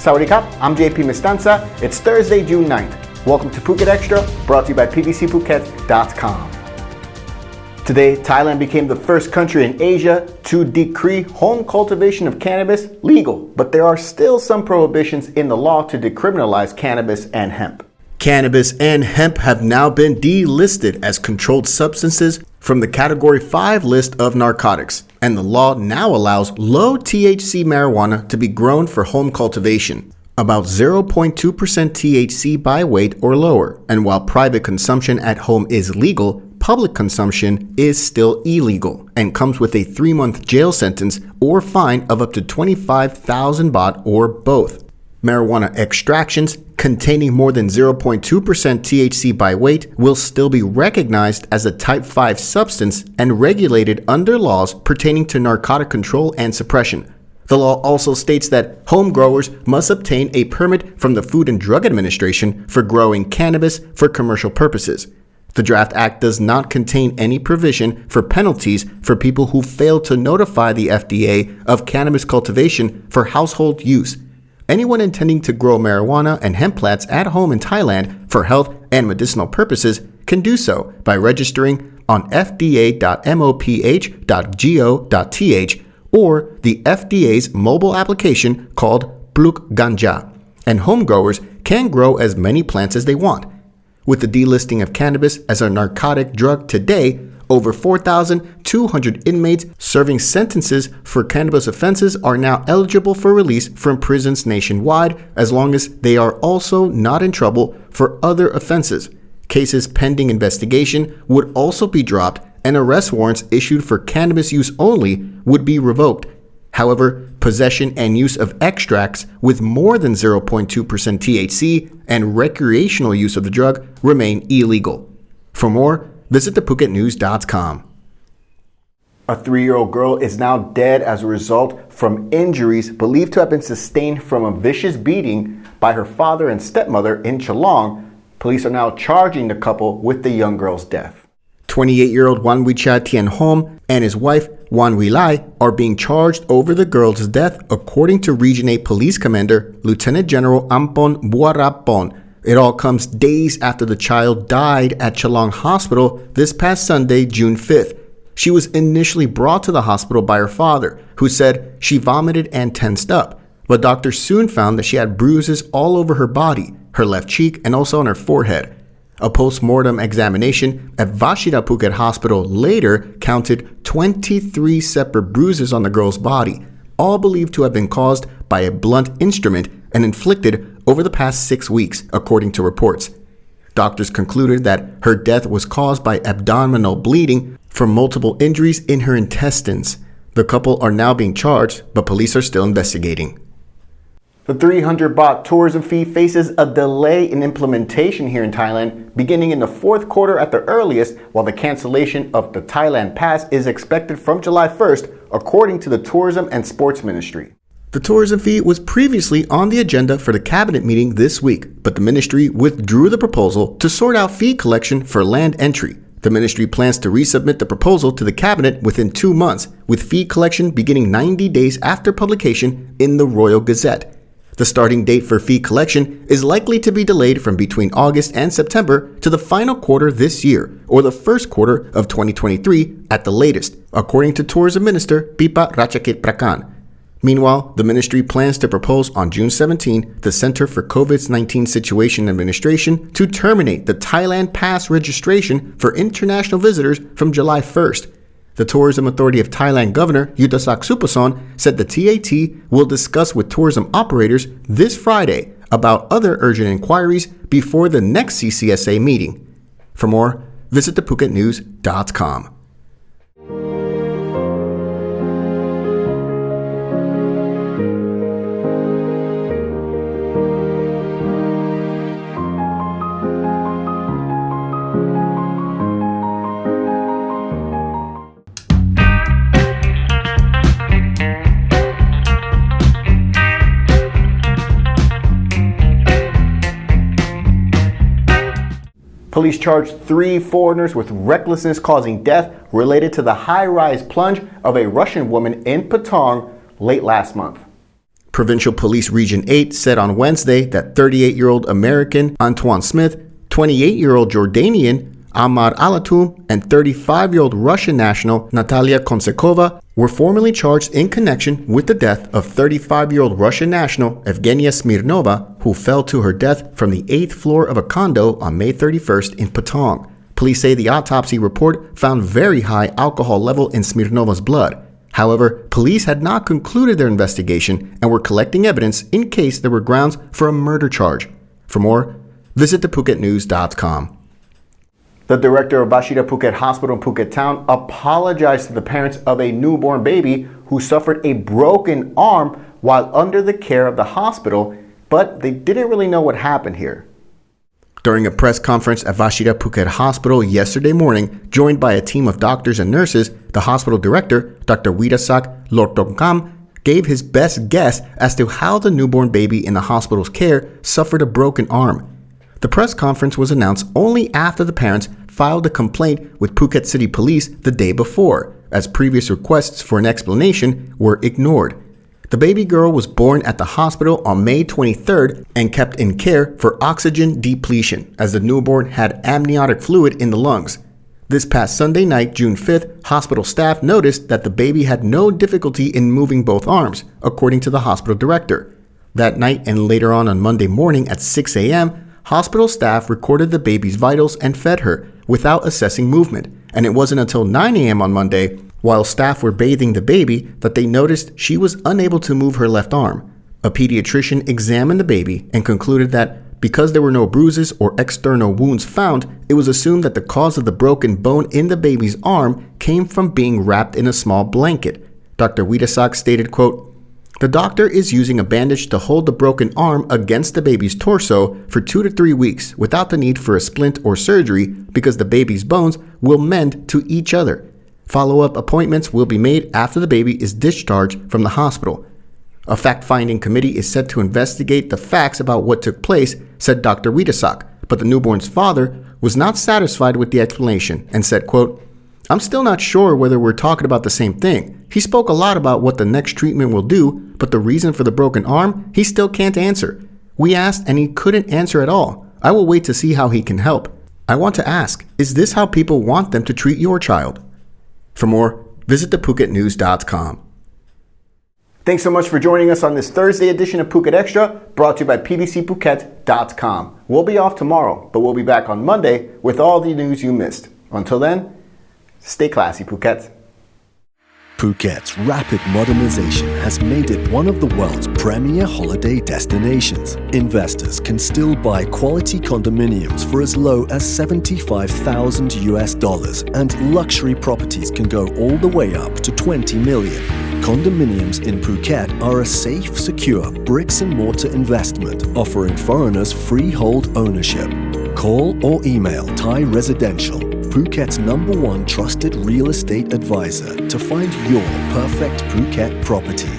Sawadee Krap, I'm JP Mestanza. It's Thursday, June 9th. Welcome to Phuket Extra, brought to you by pvcphuket.com. Today, Thailand became the first country in Asia to decree home cultivation of cannabis legal, but there are still some prohibitions in the law to decriminalize cannabis and hemp. Cannabis and hemp have now been delisted as controlled substances from the Category 5 list of narcotics, and the law now allows low THC marijuana to be grown for home cultivation, about 0.2% THC by weight or lower. And while private consumption at home is legal, public consumption is still illegal and comes with a 3-month jail sentence or fine of up to 25,000 baht or both. Marijuana extractions containing more than 0.2% THC by weight will still be recognized as a Type 5 substance and regulated under laws pertaining to narcotic control and suppression. The law also states that home growers must obtain a permit from the Food and Drug Administration for growing cannabis for commercial purposes. The Draft Act does not contain any provision for penalties for people who fail to notify the FDA of cannabis cultivation for household use. Anyone intending to grow marijuana and hemp plants at home in Thailand for health and medicinal purposes can do so by registering on fda.moph.go.th or the FDA's mobile application called Pluk Ganja, and home growers can grow as many plants as they want. With the delisting of cannabis as a narcotic drug today, over 4,200 inmates serving sentences for cannabis offenses are now eligible for release from prisons nationwide as long as they are also not in trouble for other offenses. Cases pending investigation would also be dropped, and arrest warrants issued for cannabis use only would be revoked. However, possession and use of extracts with more than 0.2% THC and recreational use of the drug remain illegal. For more, visit thephuket.news.com. A 3-year-old girl is now dead as a result from injuries believed to have been sustained from a vicious beating by her father and stepmother in Chalong. Police are now charging the couple with the young girl's death. 28-year-old Vachira Tianhom and his wife Wan Wilai are being charged over the girl's death, according to Region 8 Police Commander Lieutenant General Ampon Buarapon. It all comes days after the child died at Chalong Hospital this past Sunday, June 5th. She was initially brought to the hospital by her father, who said she vomited and tensed up, but doctors soon found that she had bruises all over her body, her left cheek, and also on her forehead. A post-mortem examination at Vachira Phuket Hospital later counted 23 separate bruises on the girl's body, all believed to have been caused by a blunt instrument and inflicted over the past 6 weeks, according to reports. Doctors concluded that her death was caused by abdominal bleeding from multiple injuries in her intestines. The couple are now being charged, but police are still investigating. The 300 baht tourism fee faces a delay in implementation here in Thailand, beginning in the 4th quarter at the earliest, while the cancellation of the Thailand Pass is expected from July 1st, according to the Tourism and Sports Ministry. The tourism fee was previously on the agenda for the cabinet meeting this week, but the ministry withdrew the proposal to sort out fee collection for land entry. The ministry plans to resubmit the proposal to the cabinet within 2 months, with fee collection beginning 90 days after publication in the Royal Gazette. The starting date for fee collection is likely to be delayed from between August and September to the final quarter this year, or the first quarter of 2023 at the latest, according to Tourism Minister Pipa Ratchakit Prakan. Meanwhile, the ministry plans to propose on June 17 the Center for COVID-19 Situation Administration to terminate the Thailand Pass registration for international visitors from July 1st. The Tourism Authority of Thailand Governor Yudasak Supason said the TAT will discuss with tourism operators this Friday about other urgent inquiries before the next CCSA meeting. For more, visit thephuket.news.com. Police charged 3 foreigners with recklessness causing death related to the high-rise plunge of a Russian woman in Patong late last month. Provincial Police Region 8 said on Wednesday that 38-year-old American Antoine Smith, 28-year-old Jordanian Ammar Alatum, and 35-year-old Russian national Natalia Konsekova were formally charged in connection with the death of 35-year-old Russian national Evgenia Smirnova, who fell to her death from the 8th floor of a condo on May 31st in Patong. Police say the autopsy report found very high alcohol level in Smirnova's blood. However, police had not concluded their investigation and were collecting evidence in case there were grounds for a murder charge. For more, visit thephuket.news.com. The director of Vachira Phuket Hospital in Phuket Town apologized to the parents of a newborn baby who suffered a broken arm while under the care of the hospital, but they didn't really know what happened here. During a press conference at Vachira Phuket Hospital yesterday morning, joined by a team of doctors and nurses, the hospital director, Dr. Widasak Lortongkam, gave his best guess as to how the newborn baby in the hospital's care suffered a broken arm. The press conference was announced only after the parents filed a complaint with Phuket City Police the day before, as previous requests for an explanation were ignored. The baby girl was born at the hospital on May 23rd and kept in care for oxygen depletion, as the newborn had amniotic fluid in the lungs. This past Sunday night, June 5th, hospital staff noticed that the baby had no difficulty in moving both arms, according to the hospital director. That night and later on Monday morning at 6 a.m., hospital staff recorded the baby's vitals and fed her without assessing movement, and it wasn't until 9 a.m. on Monday, while staff were bathing the baby, that they noticed she was unable to move her left arm. A pediatrician examined the baby and concluded that because there were no bruises or external wounds found, it was assumed that the cause of the broken bone in the baby's arm came from being wrapped in a small blanket. Dr. Widasak stated, quote, "The doctor is using a bandage to hold the broken arm against the baby's torso for 2 to 3 weeks without the need for a splint or surgery because the baby's bones will mend to each other. Follow-up appointments will be made after the baby is discharged from the hospital. A fact-finding committee is set to investigate the facts about what took place," said Dr. Widasak, but the newborn's father was not satisfied with the explanation and said, quote, "I'm still not sure whether we're talking about the same thing. He spoke a lot about what the next treatment will do, but the reason for the broken arm, he still can't answer. We asked and he couldn't answer at all. I will wait to see how he can help. I want to ask, is this how people want them to treat your child?" For more, visit thephuket.news.com. Thanks so much for joining us on this Thursday edition of Phuket Extra, brought to you by pbcphuket.com. We'll be off tomorrow, but we'll be back on Monday with all the news you missed. Until then, stay classy, Phuket. Phuket's rapid modernization has made it one of the world's premier holiday destinations. Investors can still buy quality condominiums for as low as $75,000 and luxury properties can go all the way up to 20 million. Condominiums in Phuket are a safe, secure bricks and mortar investment offering foreigners freehold ownership. Call or email Thai Residential, Phuket's #1 trusted real estate advisor, to find your perfect Phuket property.